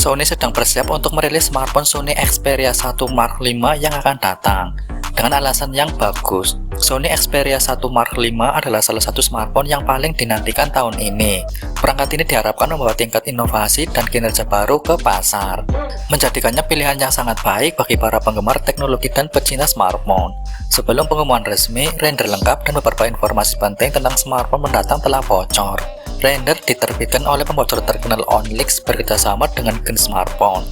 Sony sedang bersiap untuk merilis smartphone Sony Xperia 1 Mark V yang akan datang. Dengan alasan yang bagus, Sony Xperia 1 Mark V adalah salah satu smartphone yang paling dinantikan tahun ini. Perangkat ini diharapkan membawa tingkat inovasi dan kinerja baru ke pasar, menjadikannya pilihan yang sangat baik bagi para penggemar teknologi dan pecinta smartphone. Sebelum pengumuman resmi, render lengkap dan beberapa informasi penting tentang smartphone mendatang telah bocor. Render diterbitkan oleh pembocor terkenal OnLeaks bekerjasama dengan Gen Smartphone.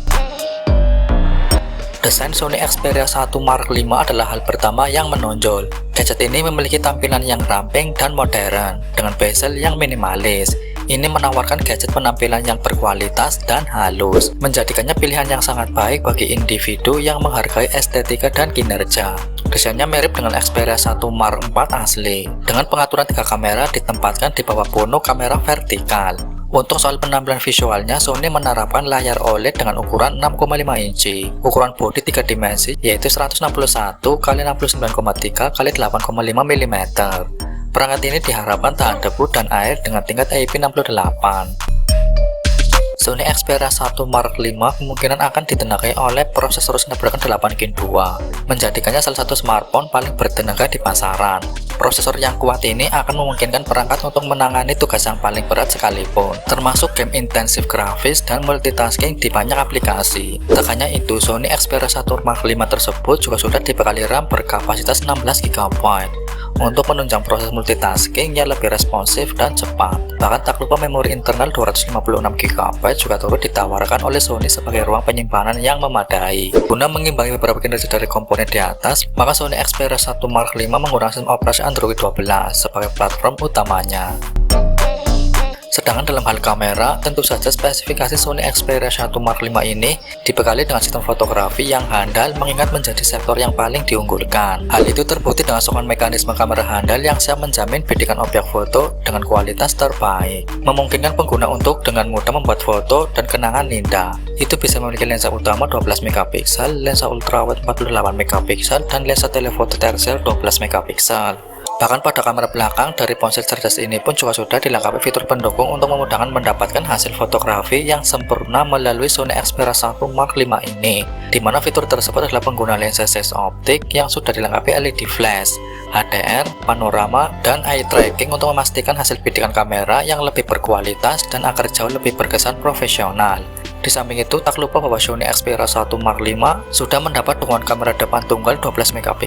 Desain Sony Xperia 1 Mark V adalah hal pertama yang menonjol. Gadget ini memiliki tampilan yang ramping dan modern, dengan bezel yang minimalis. Ini menawarkan gadget penampilan yang berkualitas dan halus, menjadikannya pilihan yang sangat baik bagi individu yang menghargai estetika dan kinerja. Desainnya mirip dengan Xperia 1 Mark IV asli, dengan pengaturan 3 kamera ditempatkan di bawah bono kamera vertikal. Untuk soal penampilan visualnya, Sony menerapkan layar OLED dengan ukuran 6,5 inci, ukuran bodi 3 dimensi yaitu 161 x 69,3 x 8,5 mm. Perangkat ini diharapkan tahan debu dan air dengan tingkat IP68. Sony Xperia 1 Mark V kemungkinan akan ditenagai oleh prosesor Snapdragon 8 Gen 2, menjadikannya salah satu smartphone paling bertenaga di pasaran. Prosesor yang kuat ini akan memungkinkan perangkat untuk menangani tugas yang paling berat sekalipun, termasuk game intensif grafis dan multitasking di banyak aplikasi. Tak hanya itu, Sony Xperia 1 Mark V tersebut juga sudah dibekali RAM berkapasitas 16 GB untuk menunjang proses multitasking yang lebih responsif dan cepat. Bahkan tak lupa memori internal 256 GB juga turut ditawarkan oleh Sony sebagai ruang penyimpanan yang memadai. Guna mengimbangi beberapa kinerja dari komponen di atas, maka Sony Xperia 1 Mark V menggunakan sistem operasi Android 12 sebagai platform utamanya. Sedangkan dalam hal kamera, tentu saja spesifikasi Sony Xperia 1 Mark V ini dibekali dengan sistem fotografi yang handal mengingat menjadi sektor yang paling diunggulkan. Hal itu terbukti dengan sokongan mekanisme kamera handal yang siap menjamin bidikan objek foto dengan kualitas terbaik, memungkinkan pengguna untuk dengan mudah membuat foto dan kenangan indah. Itu bisa memiliki lensa utama 12 MP, lensa ultrawide 48 MP, dan lensa telefoto tersier 12 MP. Bahkan pada kamera belakang dari ponsel cerdas ini pun juga sudah dilengkapi fitur pendukung untuk memudahkan mendapatkan hasil fotografi yang sempurna melalui Sony Xperia 1 Mark V ini, di mana fitur tersebut adalah pengguna lensa seize optik yang sudah dilengkapi LED flash, HDR, panorama, dan eye tracking untuk memastikan hasil bidikan kamera yang lebih berkualitas dan agar jauh lebih berkesan profesional. Di samping itu, tak lupa bahwa Sony Xperia 1 Mark V sudah mendapat dukungan kamera depan tunggal 12 MP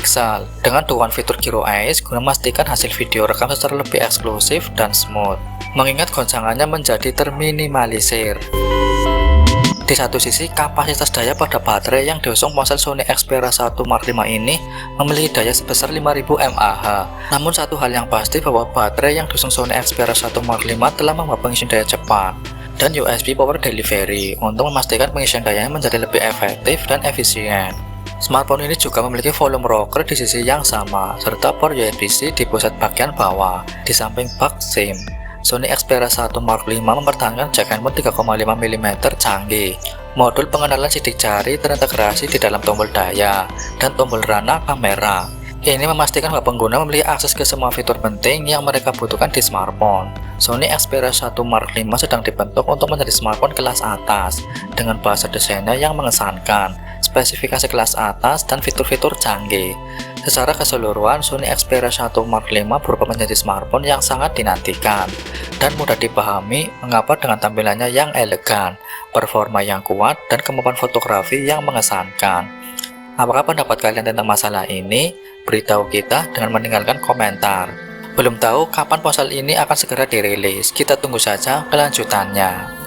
dengan dukungan fitur Gyro Eyes guna memastikan hasil video rekam secara lebih eksklusif dan smooth, mengingat goncangannya menjadi terminimalisir. Di satu sisi, kapasitas daya pada baterai yang diusung ponsel Sony Xperia 1 Mark V ini memiliki daya sebesar 5000 mAh. Namun satu hal yang pasti bahwa baterai yang diusung Sony Xperia 1 Mark V telah membawa pengisian daya cepat dan USB Power Delivery untuk memastikan pengisian dayanya menjadi lebih efektif dan efisien. Smartphone ini juga memiliki volume rocker di sisi yang sama, serta port USB-C di pusat bagian bawah, di samping bak SIM. Sony Xperia 1 Mark V mempertahankan jack handphone 3,5 mm canggih. Modul pengenalan sidik jari terintegrasi di dalam tombol daya dan tombol rana kamera. Ini memastikan bahwa pengguna memiliki akses ke semua fitur penting yang mereka butuhkan di smartphone. Sony Xperia 1 Mark V sedang dibentuk untuk menjadi smartphone kelas atas dengan bahasa desainnya yang mengesankan, spesifikasi kelas atas, dan fitur-fitur canggih. Secara keseluruhan, Sony Xperia 1 Mark V berupa menjadi smartphone yang sangat dinantikan dan mudah dipahami mengapa dengan tampilannya yang elegan, performa yang kuat, dan kemampuan fotografi yang mengesankan. Apakah pendapat kalian tentang masalah ini? Beritahu kita dengan meninggalkan komentar. Belum tahu kapan ponsel ini akan segera dirilis, kita tunggu saja kelanjutannya.